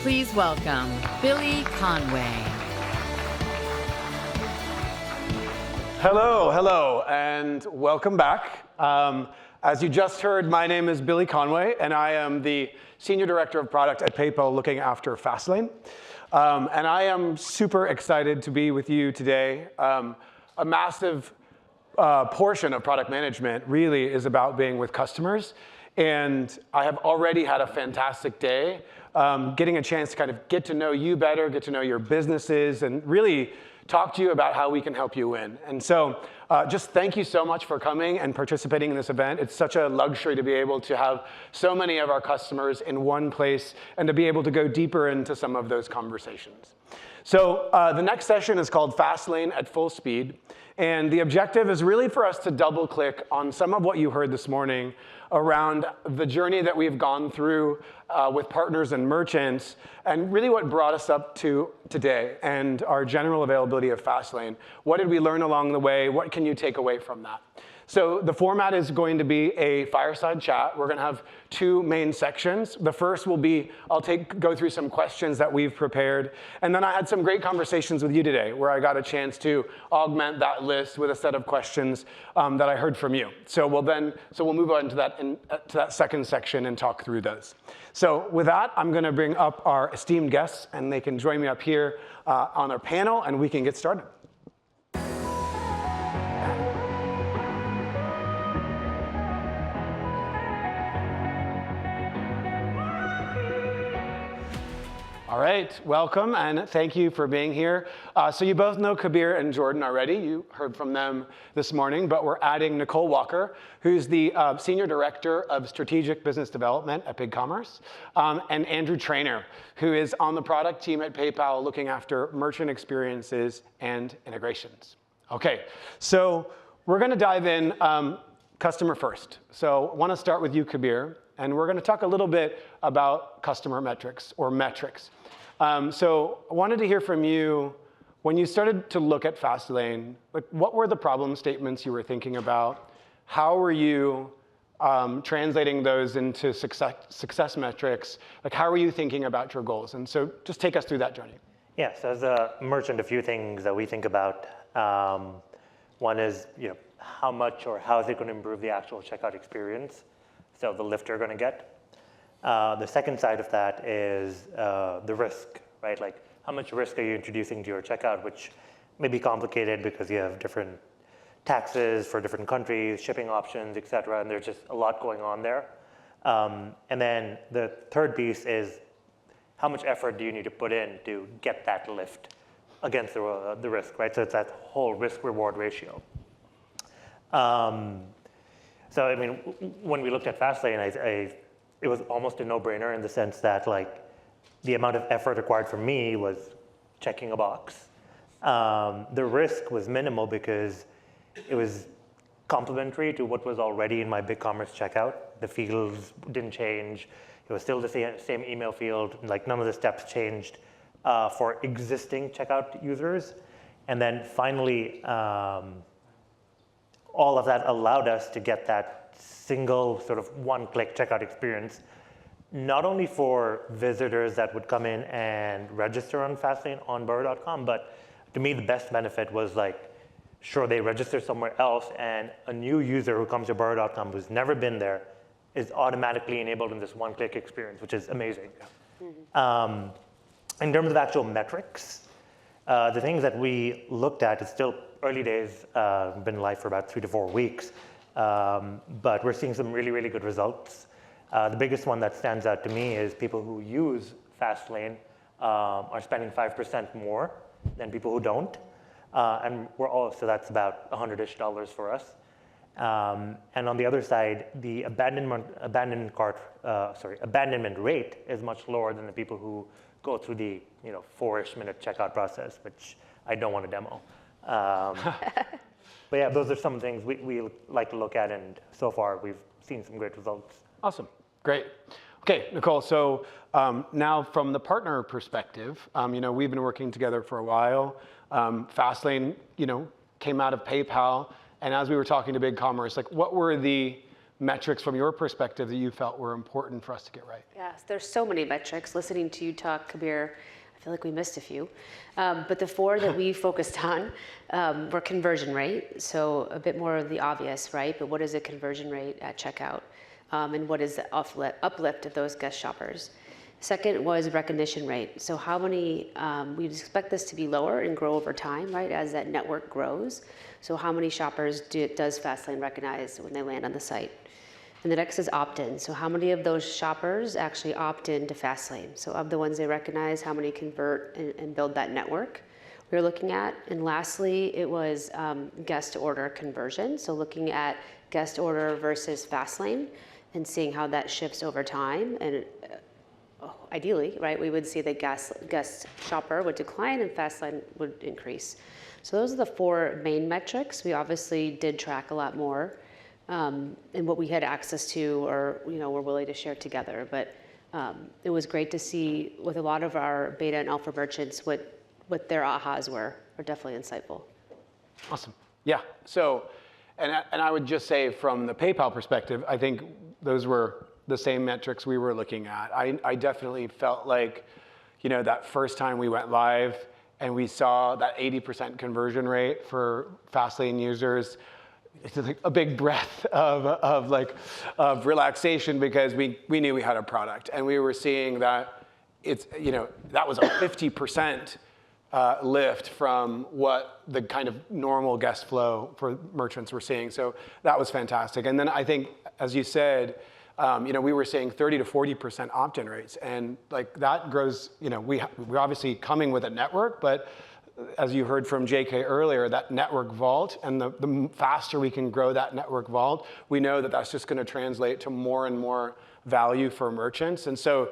Please welcome Billy Conway. Hello, and welcome back. As you just heard, my name is Billy Conway, and I am the Senior Director of Product at PayPal looking after Fastlane. And I am super excited to be with you today. A massive portion of product management really is about being with customers. And I have already had a fantastic day, getting a chance to kind of get to know you better, get to know your businesses, and really talk to you about how we can help you win. And so just thank you so much for coming and participating in this event. It's such a luxury to be able to have so many of our customers in one place and to be able to go deeper into some of those conversations. So the next session is called Fastlane at Full Speed. And the objective is really for us to double click on some of what you heard this morning around the journey that we've gone through with partners and merchants, and really what brought us up to today and our general availability of Fastlane. What did we learn along the way? What can you take away from that? So the format is going to be a fireside chat. We're going to have two main sections. The first will be, I'll go through some questions that we've prepared. And then I had some great conversations with you today where I got a chance to augment that list with a set of questions that I heard from you. So we'll move on to that second section and talk through those. So with that, I'm going to bring up our esteemed guests, and they can join me up here on our panel, and we can get started. All right, welcome, and thank you for being here. So you both know Kabir and Jordan already. You heard from them this morning, but we're adding Nicole Walker, who's the Senior Director of Strategic Business Development at BigCommerce, and Andrew Trainer, who is on the product team at PayPal looking after merchant experiences and integrations. Okay, so we're going to dive in customer first. So I want to start with you, Kabir, and we're going to talk a little bit about customer metrics or metrics. So I wanted to hear from you, when you started to look at Fastlane, like what were the problem statements you were thinking about? How were you translating those into success metrics? Like how were you thinking about your goals? And so just take us through that journey. Yeah, so as a merchant, a few things that we think about. One is, how much or how is it going to improve the actual checkout experience? So the lift you're going to get. The second side of that is the risk, right? Like how much risk are you introducing to your checkout, which may be complicated because you have different taxes for different countries, shipping options, et cetera, and there's just a lot going on there. And then the third piece is how much effort do you need to put in to get that lift against the risk, right? So it's that whole risk-reward ratio. So I mean, when we looked at Fastlane, it was almost a no-brainer in the sense that like the amount of effort required from me was checking a box. The risk was minimal because it was complementary to what was already in my BigCommerce checkout. The fields didn't change. It was still the same email field. Like none of the steps changed for existing checkout users. And then finally, all of that allowed us to get that single sort of one-click checkout experience, not only for visitors that would come in and register on Fastlane on Burrow.com, but to me the best benefit was like, sure, they register somewhere else and a new user who comes to Burrow.com who's never been there is automatically enabled in this one-click experience, which is amazing. Mm-hmm. In terms of actual metrics, the things that we looked at, it's still early days, been live for about 3 to 4 weeks, but we're seeing some really, really good results. The biggest one that stands out to me is people who use Fastlane are spending 5% more than people who don't. And so that's about $100-ish for us. And on the other side, the abandonment rate is much lower than the people who go through the 4-ish minute checkout process, which I don't want to demo. But yeah, those are some things we like to look at, and so far we've seen some great results. Awesome, great. Okay, Nicole, so now from the partner perspective, we've been working together for a while. Fastlane, came out of PayPal, and as we were talking to BigCommerce, like what were the metrics from your perspective that you felt were important for us to get right? Yes, there's so many metrics. Listening to you talk, Kabir, I feel like we missed a few. But the 4 that we focused on were conversion rate. So a bit more of the obvious, right? But what is a conversion rate at checkout? And what is the uplift of those guest shoppers? Second was recognition rate. So how many, we expect this to be lower and grow over time, right, as that network grows. So how many shoppers does Fastlane recognize when they land on the site? And the next is opt-in. So how many of those shoppers actually opt in to Fastlane? So of the ones they recognize, how many convert and build that network we're looking at? And lastly, it was guest order conversion. So looking at guest order versus Fastlane and seeing how that shifts over time. And ideally, right, we would see the guest shopper would decline and Fastlane would increase. So those are the 4 main metrics. We obviously did track a lot more. And what we had access to or were willing to share together. But it was great to see with a lot of our beta and alpha merchants what their ahas were definitely insightful. Awesome. Yeah. So, and I would just say from the PayPal perspective, I think those were the same metrics we were looking at. I definitely felt like, that first time we went live and we saw that 80% conversion rate for Fastlane users, it's like a big breath of relaxation because we knew we had a product and we were seeing that that was a 50% lift from what the kind of normal guest flow for merchants were seeing. So that was fantastic. And then I think, as you said, we were seeing 30 to 40% opt-in rates, and like that grows. We're obviously coming with a network, but as you heard from JK earlier, that network vault, and the faster we can grow that network vault, we know that that's just going to translate to more and more value for merchants. And so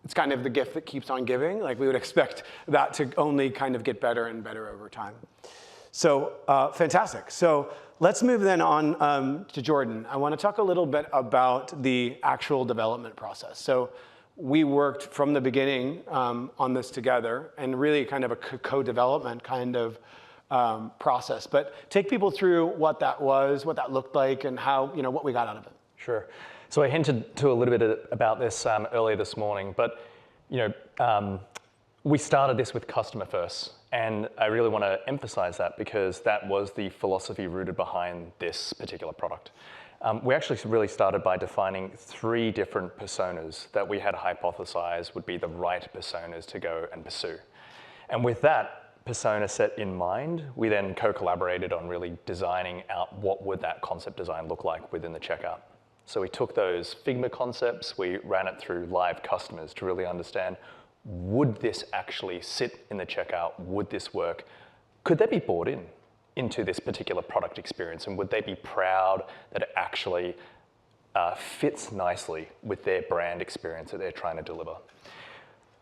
it's kind of the gift that keeps on giving. Like we would expect that to only kind of get better and better over time. So fantastic. So let's move then on to Jordan. I want to talk a little bit about the actual development process. So we worked from the beginning on this together and really kind of a co-development kind of process. But take people through what that was, what that looked like, and how, what we got out of it. Sure. So I hinted to a little bit about this earlier this morning, but we started this with customer first. And I really want to emphasize that because that was the philosophy rooted behind this particular product. We actually really started by defining 3 different personas that we had hypothesized would be the right personas to go and pursue. And with that persona set in mind, we then co-collaborated on really designing out what would that concept design look like within the checkout. So we took those Figma concepts, we ran it through live customers to really understand, would this actually sit in the checkout? Would this work? Could they be bought into this particular product experience? And would they be proud that it actually fits nicely with their brand experience that they're trying to deliver?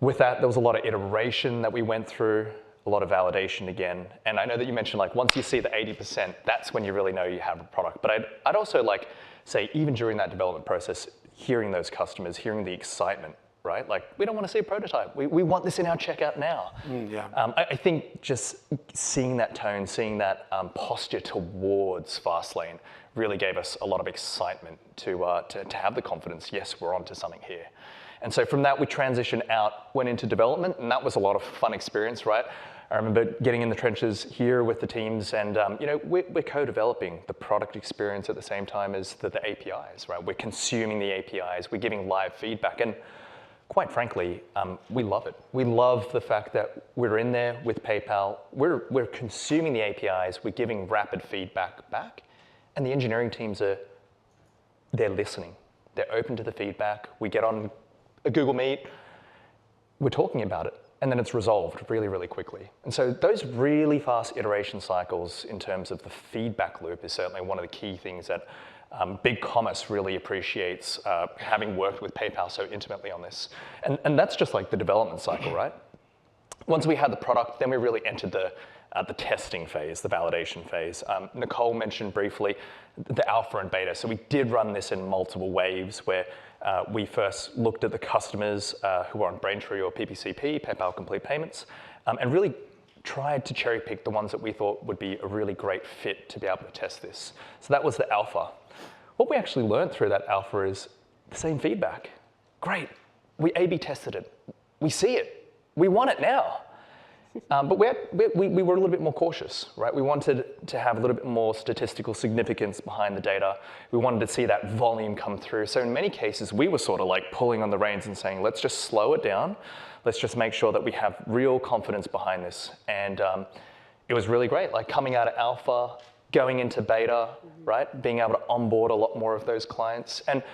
With that, there was a lot of iteration that we went through, a lot of validation again. And I know that you mentioned like once you see the 80%, that's when you really know you have a product. But I'd also like say even during that development process, hearing those customers, hearing the excitement, right? Like, we don't want to see a prototype. We want this in our checkout now. I think just seeing that tone, seeing that posture towards Fastlane really gave us a lot of excitement to have the confidence, yes, we're onto something here. And so from that, we transitioned out, went into development, and that was a lot of fun experience, right? I remember getting in the trenches here with the teams, and we're co-developing the product experience at the same time as the APIs, right? We're consuming the APIs, we're giving live feedback, and quite frankly, we love it. We love the fact that we're in there with PayPal, we're consuming the APIs, we're giving rapid feedback back, and the engineering teams they're listening. They're open to the feedback. We get on a Google Meet, we're talking about it, and then it's resolved really, really quickly. And so those really fast iteration cycles in terms of the feedback loop is certainly one of the key things that Big Commerce really appreciates, having worked with PayPal so intimately on this. And that's just like the development cycle, right? Once we had the product, then we really entered the testing phase, the validation phase. Nicole mentioned briefly the alpha and beta. So we did run this in multiple waves where we first looked at the customers who were on Braintree or PPCP, PayPal Complete Payments, and really tried to cherry pick the ones that we thought would be a really great fit to be able to test this. So that was the alpha. what we actually learned through that alpha is the same feedback. Great, we A/B tested it. We see it. We want it now. But we were a little bit more cautious, right? We wanted to have a little bit more statistical significance behind the data. We wanted to see that volume come through. So in many cases, we were sort of like pulling on the reins and saying, let's just slow it down. Let's just make sure that we have real confidence behind this. And it was really great, like coming out of alpha, going into beta, right? Being able to onboard a lot more of those clients. And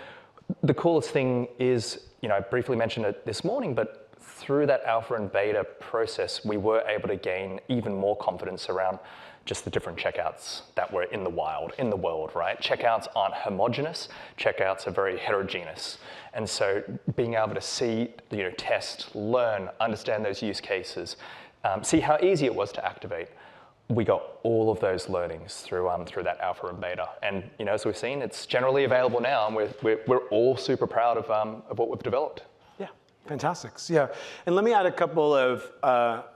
the coolest thing is, I briefly mentioned it this morning, but through that alpha and beta process, we were able to gain even more confidence around just the different checkouts that were in the world, right? Checkouts aren't homogeneous, checkouts are very heterogeneous. And so being able to see, test, learn, understand those use cases, see how easy it was to activate, we got all of those learnings through that alpha and beta. And as we've seen, it's generally available now, and we're all super proud of what we've developed. Fantastic. Yeah, and let me add a couple of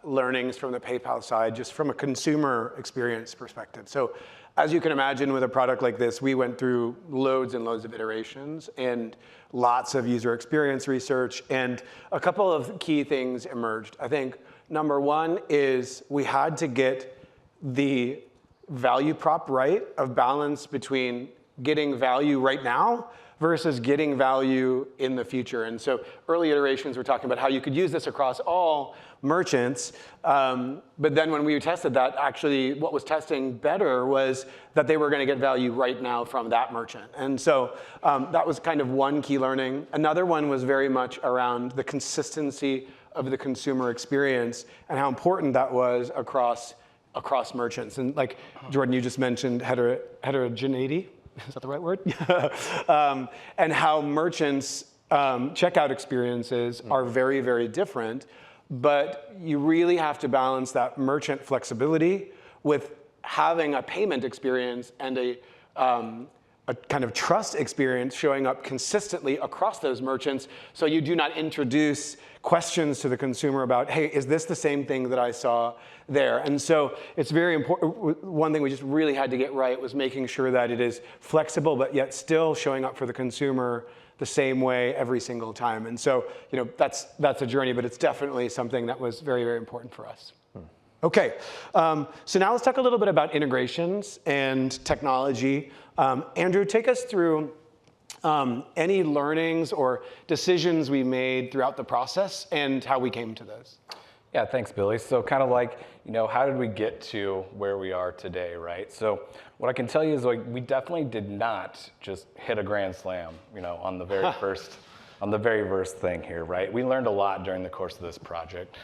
learnings from the PayPal side, just from a consumer experience perspective. So as you can imagine, with a product like this, we went through loads and loads of iterations and lots of user experience research, and a couple of key things emerged. I think number one is we had to get the value prop right, of balance between getting value right now versus getting value in the future. And so early iterations were talking about how you could use this across all merchants. But then when we tested that, actually what was testing better was that they were going to get value right now from that merchant. And so that was kind of one key learning. Another one was very much around the consistency of the consumer experience and how important that was across merchants. And like Jordan, you just mentioned heterogeneity. Is that the right word? And how merchants' checkout experiences are very, very different. But you really have to balance that merchant flexibility with having a payment experience and a kind of trust experience showing up consistently across those merchants, so you do not introduce questions to the consumer about, hey, is this the same thing that I saw there? And so it's very important. One thing we just really had to get right was making sure that it is flexible, but yet still showing up for the consumer the same way every single time. And so that's a journey, but it's definitely something that was very, very important for us. Okay, so now let's talk a little bit about integrations and technology. Andrew, take us through any learnings or decisions we made throughout the process and how we came to those. Yeah, thanks, Billy. So kind of like, how did we get to where we are today, right? So what I can tell you is we definitely did not just hit a grand slam, on the very first thing here, right? We learned a lot during the course of this project.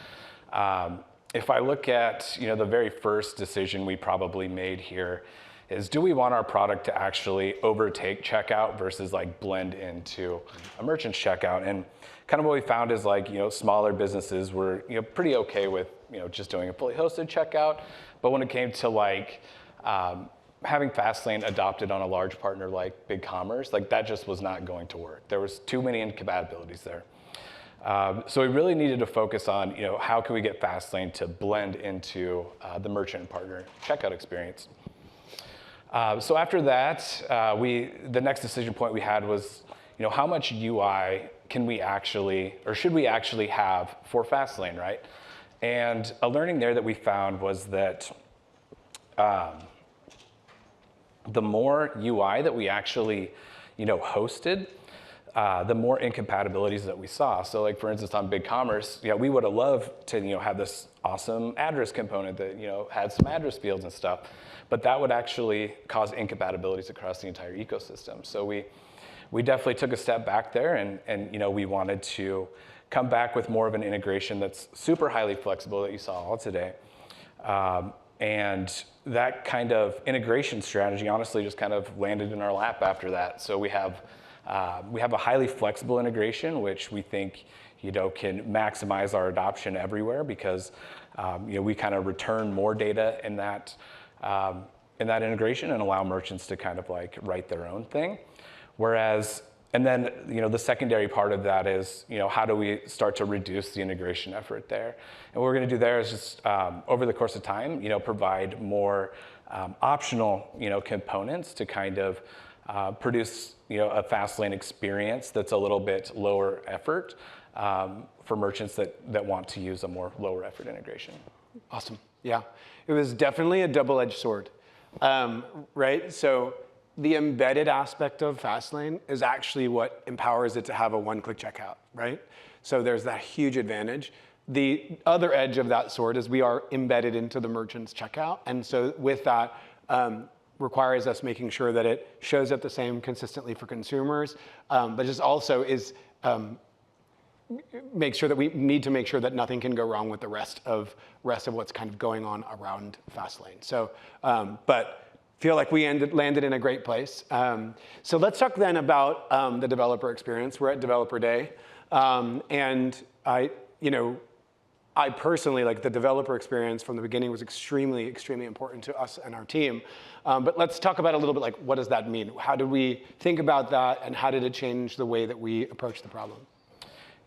If I look at, the very first decision we probably made here is, do we want our product to actually overtake checkout versus blend into a merchant's checkout? And kind of what we found is smaller businesses were pretty okay with just doing a fully hosted checkout, but when it came to having Fastlane adopted on a large partner like BigCommerce, that just was not going to work. There was too many incompatibilities there. So we really needed to focus on how can we get Fastlane to blend into the merchant partner checkout experience. So after that, the next decision point we had was, how much UI can we actually, or should we actually have for Fastlane, right? And a learning there that we found was that the more UI that we actually, hosted, the more incompatibilities that we saw. So for instance, on BigCommerce, we would have loved to, have this awesome address component that, had some address fields and stuff, but that would actually cause incompatibilities across the entire ecosystem. So we definitely took a step back there and we wanted to come back with more of an integration that's super highly flexible that you saw all today. And that kind of integration strategy honestly just kind of landed in our lap after that. So we have a highly flexible integration, which we think can maximize our adoption everywhere because we kind of return more data in that integration and allow merchants to kind of write their own thing. Whereas, and then the secondary part of that is how do we start to reduce the integration effort there? And what we're going to do there is just over the course of time, provide more optional components to kind of produce a Fastlane experience that's a little bit lower effort for merchants that want to use a more lower effort integration. Awesome. Yeah, it was definitely a double-edged sword, right? So the embedded aspect of Fastlane is actually what empowers it to have a one-click checkout, right? So there's that huge advantage. The other edge of that sword is we are embedded into the merchant's checkout. And so with that, requires us making sure that it shows up the same consistently for consumers, but just also is make sure that we need to make sure that nothing can go wrong with the rest of what's kind of going on around Fastlane. So, but feel like we landed in a great place. So let's talk then about the developer experience. We're at Developer Day, and I personally, like, the developer experience from the beginning was extremely, extremely important to us and our team. But let's talk about a little bit, like, what does that mean? How did we think about that, and how did it change the way that we approach the problem?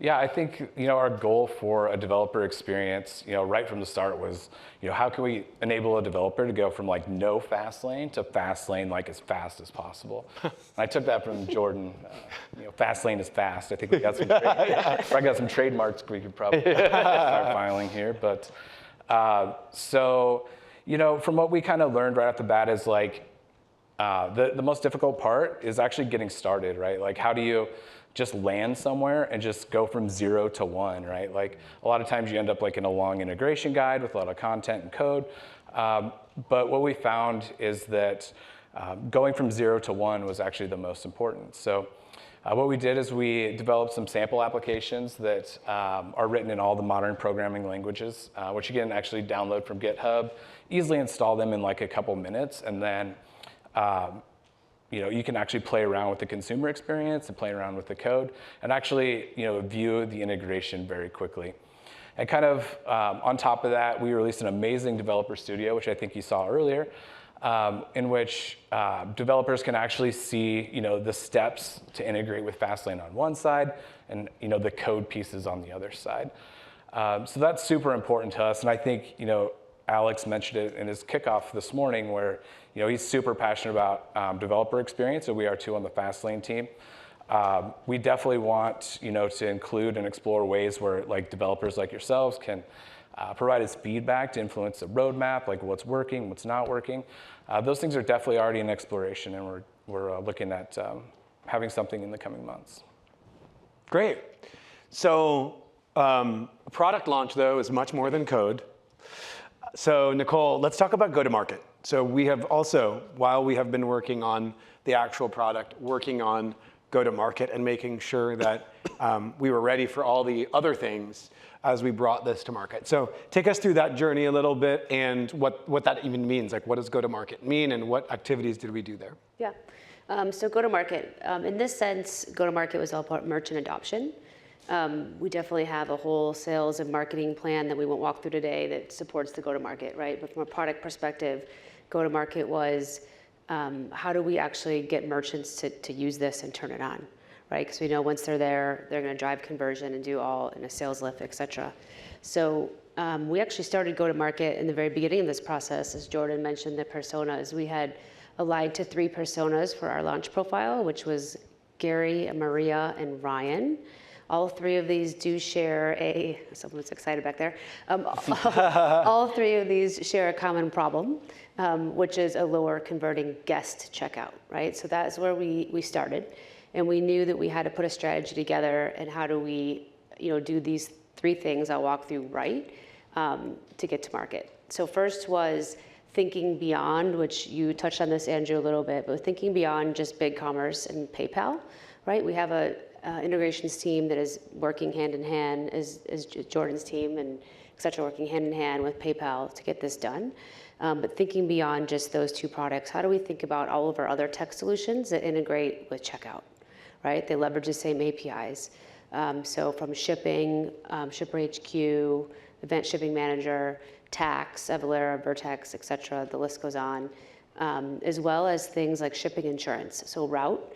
Yeah, I think our goal for a developer experience, right from the start was, how can we enable a developer to go from like no Fastlane to Fastlane like as fast as possible? And I took that from Jordan. Fastlane is fast. I think we got some. I got some trademarks we could probably start filing here. But so from what we kind of learned right off the bat is like the most difficult part is actually getting started, right? Like, how do you just land somewhere and just go from 0 to 1, right? Like, a lot of times you end up like in a long integration guide with a lot of content and code. But what we found is that going from 0 to 1 was actually the most important. So what we did is we developed some sample applications that are written in all the modern programming languages, which you can actually download from GitHub, easily install them in like a couple minutes, and then you can actually play around with the consumer experience and play around with the code and actually, view the integration very quickly. And kind of on top of that, we released an amazing developer studio, which I think you saw earlier, in which developers can actually see, the steps to integrate with Fastlane on one side and, the code pieces on the other side. So that's super important to us. And I think, Alex mentioned it in his kickoff this morning where, he's super passionate about developer experience, and we are too on the Fastlane team. We definitely want, to include and explore ways where like developers like yourselves can provide us feedback to influence the roadmap, like what's working, what's not working. Those things are definitely already in exploration, and we're looking at having something in the coming months. Great. So product launch, though, is much more than code. So Nicole, let's talk about go-to-market. So we have also, while we have been working on the actual product, working on go-to-market and making sure that we were ready for all the other things as we brought this to market. So take us through that journey a little bit and what that even means. Like, what does go-to-market mean, and what activities did we do there? Yeah. So go-to-market. In this sense, go-to-market was all about merchant adoption. We definitely have a whole sales and marketing plan that we won't walk through today that supports the go-to-market, right? But from a product perspective, go-to-market was how do we actually get merchants to use this and turn it on, right? Because we know once they're there, they're going to drive conversion and do all in a sales lift, et cetera. So we actually started go-to-market in the very beginning of this process. As Jordan mentioned, the personas, we had aligned to 3 personas for our launch profile, which was Gary, Maria, and Ryan. All 3 of these do share someone's excited back there. All 3 of these share a common problem, which is a lower converting guest checkout, right? So that's where we started. And we knew that we had to put a strategy together, and how do we, do these 3 things I'll walk through right to get to market. So first was thinking beyond, which you touched on this, Andrew, a little bit, but thinking beyond just BigCommerce and PayPal, right? We have a integrations team that is working hand in hand as Jordan's team and et cetera, working hand in hand with PayPal to get this done. But thinking beyond just those 2 products, how do we think about all of our other tech solutions that integrate with checkout, right? They leverage the same APIs. So from shipping, Shipper HQ, Event Shipping Manager, Tax, Avalara, Vertex, et cetera, the list goes on, as well as things like shipping insurance. So Route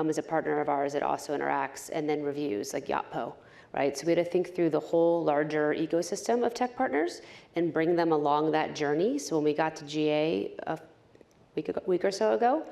is a partner of ours that also interacts, and then reviews like Yotpo, right? So we had to think through the whole larger ecosystem of tech partners and bring them along that journey. So when we got to GA week or so ago,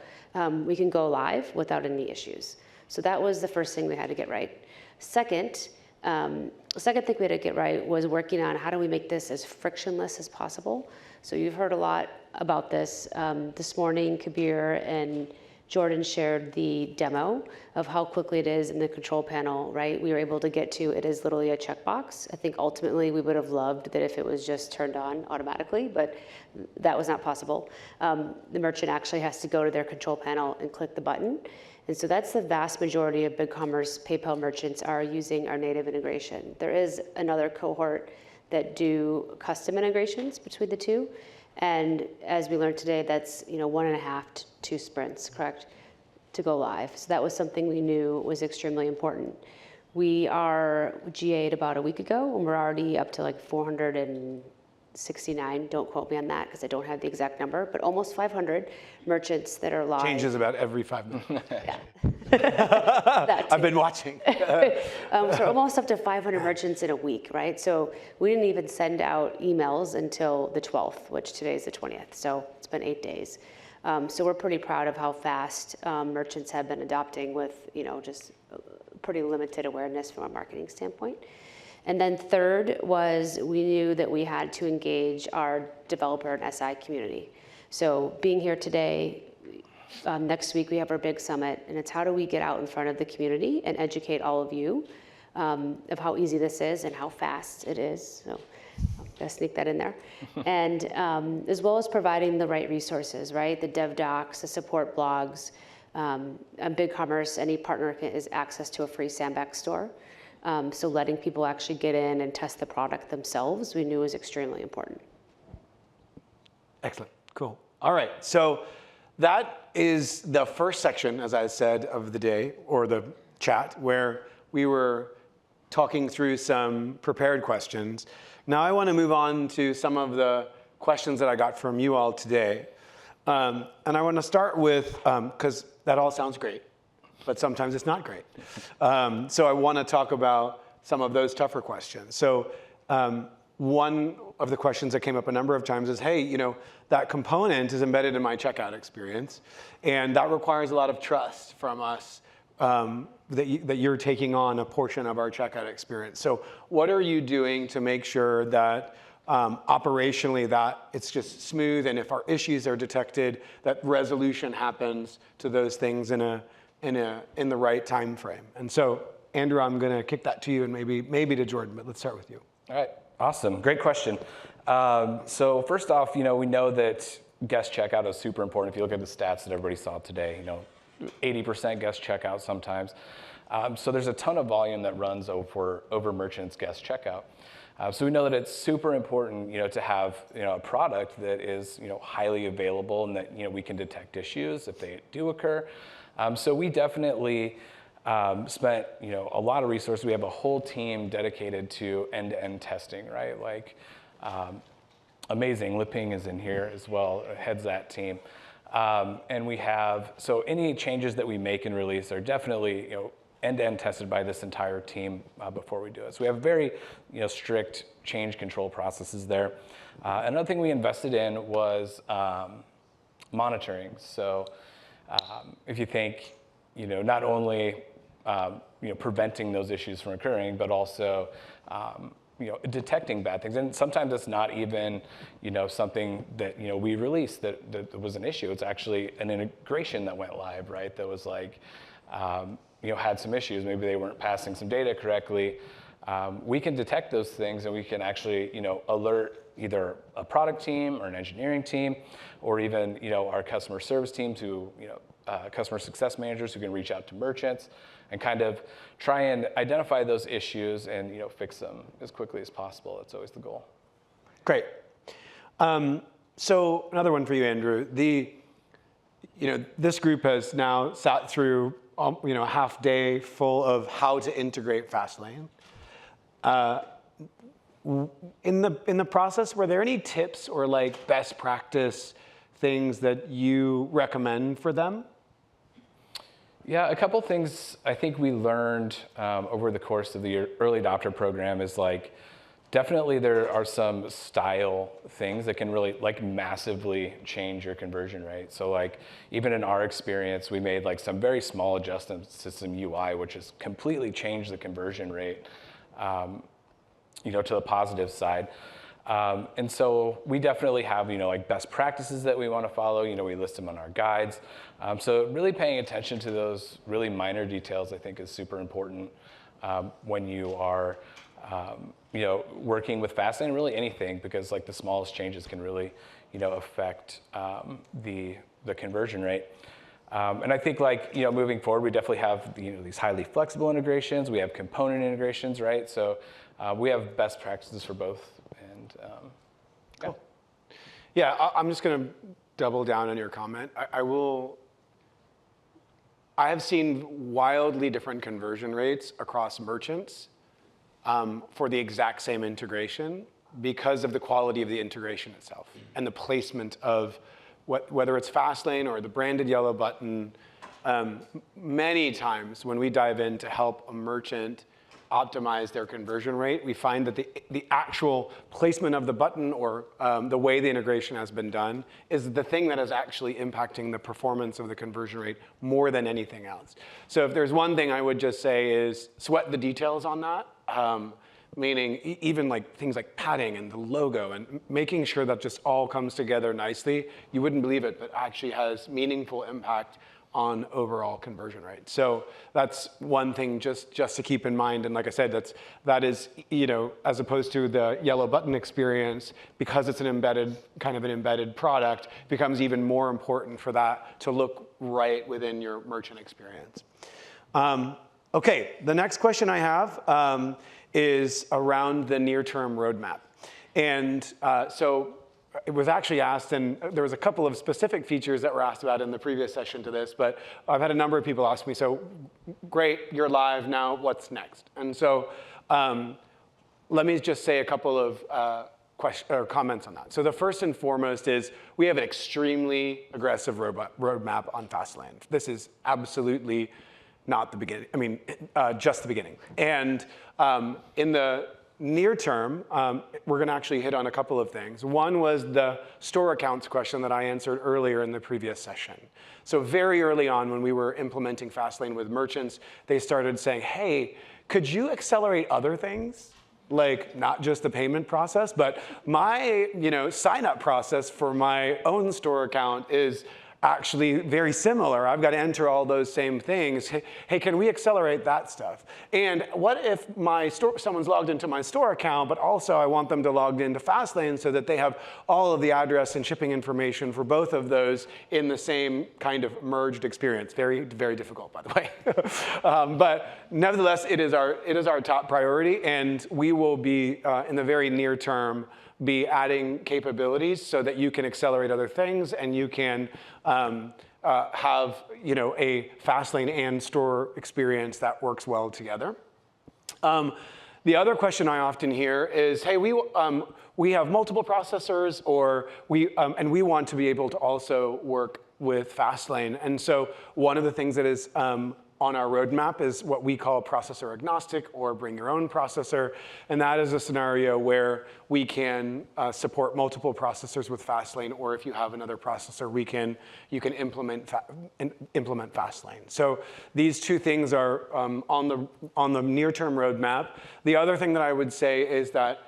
we can go live without any issues. So that was the first thing we had to get right. Second thing we had to get right was working on how do we make this as frictionless as possible. So you've heard a lot about this. This morning, Kabir and Jordan shared the demo of how quickly it is in the control panel, right? We were able to get to, it is literally a checkbox. I think ultimately we would have loved that if it was just turned on automatically, but that was not possible. The merchant actually has to go to their control panel and click the button. And so that's the vast majority of BigCommerce PayPal merchants are using our native integration. There is another cohort that do custom integrations between the two. And as we learned today, that's 1.5 to 2 sprints, correct, to go live. So that was something we knew was extremely important. We are GA'd about a week ago, and we're already up to like 469. Don't quote me on that because I don't have the exact number, but almost 500 merchants that are live. Changes about every 5 minutes. Yeah. I've been watching. So almost up to 500 merchants in a week, right? So we didn't even send out emails until the 12th, which today is the 20th. So it's been 8 days. So we're pretty proud of how fast merchants have been adopting with, just pretty limited awareness from a marketing standpoint. And then third was we knew that we had to engage our developer and SI community. So being here today, next week we have our big summit, and it's how do we get out in front of the community and educate all of you of how easy this is and how fast it is. So I'm gonna sneak that in there. And as well as providing the right resources, right? The dev docs, the support blogs. On BigCommerce, any partner is access to a free Sandbox store. So letting people actually get in and test the product themselves, we knew was extremely important. Excellent, cool. All right, so that is the first section, as I said, of the day, or the chat, where we were talking through some prepared questions. Now I want to move on to some of the questions that I got from you all today. And I want to start with, because that all sounds great, but sometimes it's not great. So I want to talk about some of those tougher questions. So one of the questions that came up a number of times is, hey, that component is embedded in my checkout experience, and that requires a lot of trust from us that you're taking on a portion of our checkout experience. So what are you doing to make sure that operationally that it's just smooth, and if our issues are detected, that resolution happens to those things in the right time frame? And so, Andrew, I'm going to kick that to you, and maybe to Jordan, but let's start with you. All right, awesome, great question. So first off, we know that guest checkout is super important. If you look at the stats that everybody saw today, 80% guest checkout sometimes. So there's a ton of volume that runs over merchants' guest checkout. So we know that it's super important, to have a product that is highly available and that we can detect issues if they do occur. So we definitely spent a lot of resources. We have a whole team dedicated to end-to-end testing, right? Like amazing, Liping is in here as well, heads that team. And we have, so any changes that we make and release are definitely end-to-end tested by this entire team before we do it. So we have very strict change control processes there. Another thing we invested in was monitoring. So if you think, not only preventing those issues from occurring, but also detecting bad things. And sometimes it's not even something that we released that was an issue. It's actually an integration that went live, right? That was like had some issues. Maybe they weren't passing some data correctly. We can detect those things, and we can actually alert either a product team or an engineering team, or even our customer service team to customer success managers who can reach out to merchants and kind of try and identify those issues and fix them as quickly as possible. That's always the goal. Great. So another one for you, Andrew. This group has now sat through a half day full of how to integrate Fastlane. In the process, were there any tips or like best practice things that you recommend for them? Yeah, a couple things I think we learned over the course of the early adopter program is like Definitely there are some style things that can really like massively change your conversion rate. So like even in our experience, we made like some very small adjustments to some UI, which has completely changed the conversion rate, to the positive side. And so we definitely have, like best practices that we want to follow. We list them on our guides. So really paying attention to those really minor details, I think, is super important when you are, working with Fastlane, really anything, because like the smallest changes can really, affect the conversion rate. And I think like, moving forward, we definitely have, these highly flexible integrations. We have component integrations, right? So we have best practices for both. And cool. Yeah, I'm just going to double down on your comment. I have seen wildly different conversion rates across merchants for the exact same integration because of the quality of the integration itself and the placement of whether it's Fastlane or the branded yellow button. Many times when we dive in to help a merchant optimize their conversion rate, we find that the actual placement of the button or the way the integration has been done is the thing that is actually impacting the performance of the conversion rate more than anything else. So if there's one thing I would just say is sweat the details on that, meaning even like things like padding and the logo and making sure that just all comes together nicely. You wouldn't believe it, but actually has meaningful impact on overall conversion rate. So that's one thing just to keep in mind. And like I said, that is, as opposed to the yellow button experience, because it's an embedded product, becomes even more important for that to look right within your merchant experience. Okay, the next question I have is around the near-term roadmap. And so it was actually asked, and there was a couple of specific features that were asked about in the previous session to this, but I've had a number of people ask me, so great, you're live now, what's next? And so let me just say a couple of comments on that. So the first and foremost is we have an extremely aggressive roadmap on Fastlane. This is absolutely not the beginning, just the beginning. And in the near term, we're going to actually hit on a couple of things. One was the store accounts question that I answered earlier in the previous session. So very early on when we were implementing Fastlane with merchants, they started saying, hey, could you accelerate other things? Like not just the payment process, but my sign up process for my own store account is actually very similar. I've got to enter all those same things. Hey, can we accelerate that stuff? And what if someone's logged into my store account, but also I want them to log into Fastlane so that they have all of the address and shipping information for both of those in the same kind of merged experience. Very, very difficult, by the way. But nevertheless, it is our top priority, and we will be in the very near term be adding capabilities so that you can accelerate other things and you can have a Fastlane and store experience that works well together. The other question I often hear is, hey, we have multiple processors, and we want to be able to also work with Fastlane. And so one of the things that is on our roadmap is what we call processor agnostic, or bring your own processor. And that is a scenario where we can support multiple processors with Fastlane, or if you have another processor, you can implement Fastlane. So these two things are on the near-term roadmap. The other thing that I would say is that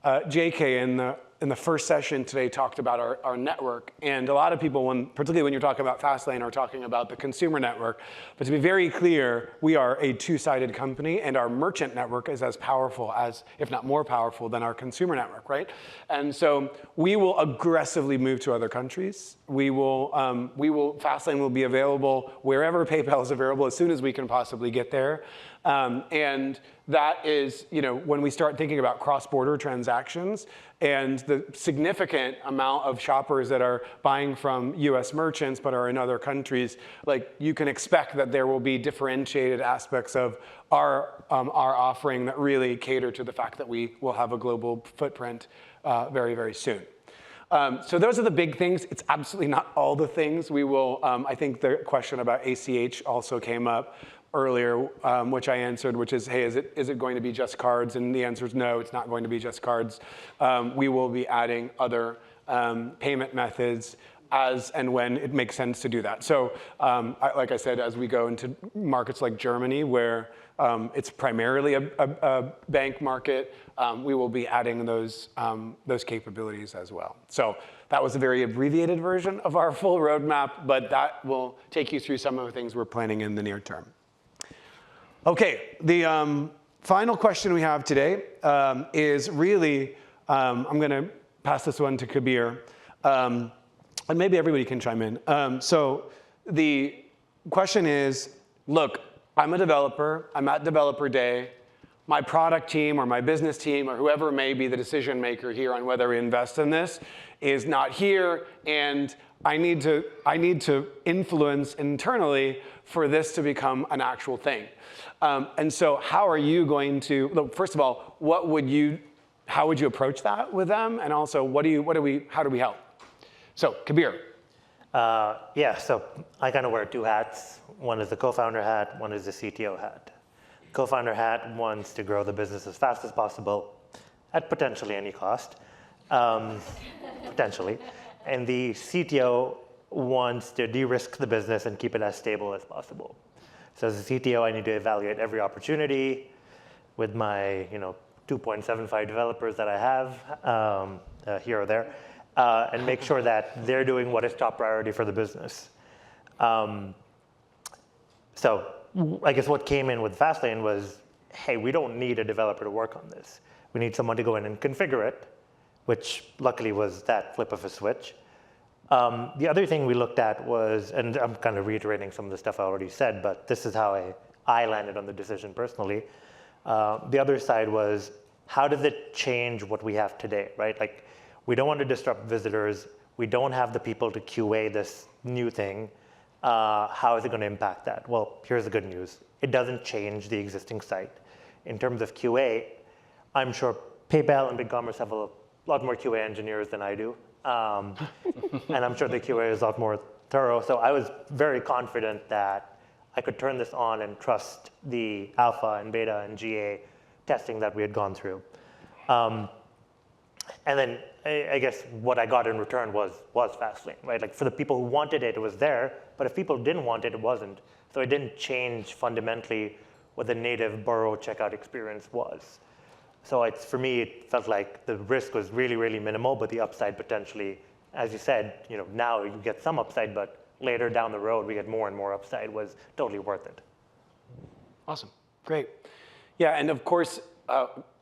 JK in the first session today talked about our network, and a lot of people, particularly when you're talking about Fastlane, are talking about the consumer network. But to be very clear, we are a two-sided company, and our merchant network is as powerful as, if not more powerful than our consumer network, right? And so we will aggressively move to other countries. Fastlane will be available wherever PayPal is available as soon as we can possibly get there. And that is, when we start thinking about cross-border transactions and the significant amount of shoppers that are buying from US merchants but are in other countries, like you can expect that there will be differentiated aspects of our offering that really cater to the fact that we will have a global footprint very, very soon. So those are the big things. It's absolutely not all the things. We will, I think the question about ACH also came up. earlier, which I answered, which is, hey, is it going to be just cards? And the answer is no, it's not going to be just cards. We will be adding other payment methods as and when it makes sense to do that. So like I said, as we go into markets like Germany, where it's primarily a bank market, we will be adding those capabilities as well. So that was a very abbreviated version of our full roadmap, but that will take you through some of the things we're planning in the near term. Okay, the final question we have today is really, I'm going to pass this one to Kabir, and maybe everybody can chime in. So the question is, look, I'm a developer, I'm at Developer Day, my product team or my business team or whoever may be the decision maker here on whether we invest in this is not here, and I need to influence internally for this to become an actual thing. And so how are you going to, look, first of all, how would you approach that with them? And also, how do we help? So, Kabir. Yeah, so I kind of wear two hats. One is the co-founder hat, one is the CTO hat. Co-founder hat wants to grow the business as fast as possible at potentially any cost, potentially. And the CTO wants to de-risk the business and keep it as stable as possible. So as a CTO, I need to evaluate every opportunity with my 2.75 developers that I have here or there, and make sure that they're doing what is top priority for the business. So I guess what came in with Fastlane was, hey, we don't need a developer to work on this. We need someone to go in and configure it, which luckily was that flip of a switch. The other thing we looked at was, and I'm kind of reiterating some of the stuff I already said, but this is how I landed on the decision personally. The other side was, how does it change what we have today, right? Like, we don't want to disrupt visitors. We don't have the people to QA this new thing. How is it going to impact that? Well, here's the good news. It doesn't change the existing site. In terms of QA, I'm sure PayPal and BigCommerce have a lot more QA engineers than I do. And I'm sure the QA is a lot more thorough. So I was very confident that I could turn this on and trust the alpha and beta and GA testing that we had gone through. And then I guess what I got in return was Fastlane, right? Like, for the people who wanted it, it was there. But if people didn't want it, it wasn't. So it didn't change fundamentally what the native Burrow checkout experience was. So for me, it felt like the risk was really, really minimal, but the upside potentially, as you said, now you get some upside, but later down the road, we get more and more upside, was totally worth it. Awesome, great. Yeah, and of course,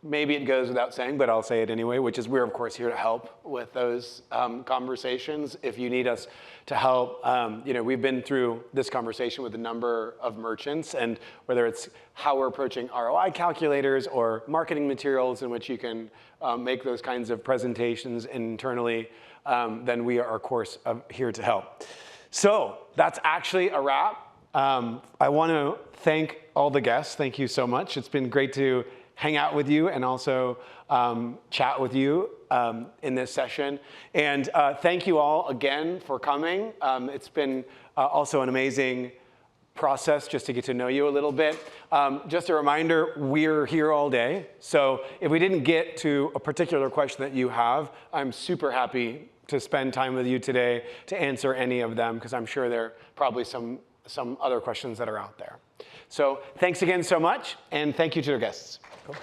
maybe it goes without saying, but I'll say it anyway, which is we're, of course, here to help with those conversations. If you need us to help, we've been through this conversation with a number of merchants, and whether it's how we're approaching ROI calculators or marketing materials in which you can make those kinds of presentations internally, then we are, of course, here to help. So that's actually a wrap. I want to thank all the guests. Thank you so much. It's been great to hang out with you and also chat with you in this session. And thank you all again for coming. It's been also an amazing process just to get to know you a little bit. Just a reminder, we're here all day. So if we didn't get to a particular question that you have, I'm super happy to spend time with you today to answer any of them, because I'm sure there are probably some other questions that are out there. So thanks again so much, and thank you to our guests. Cool.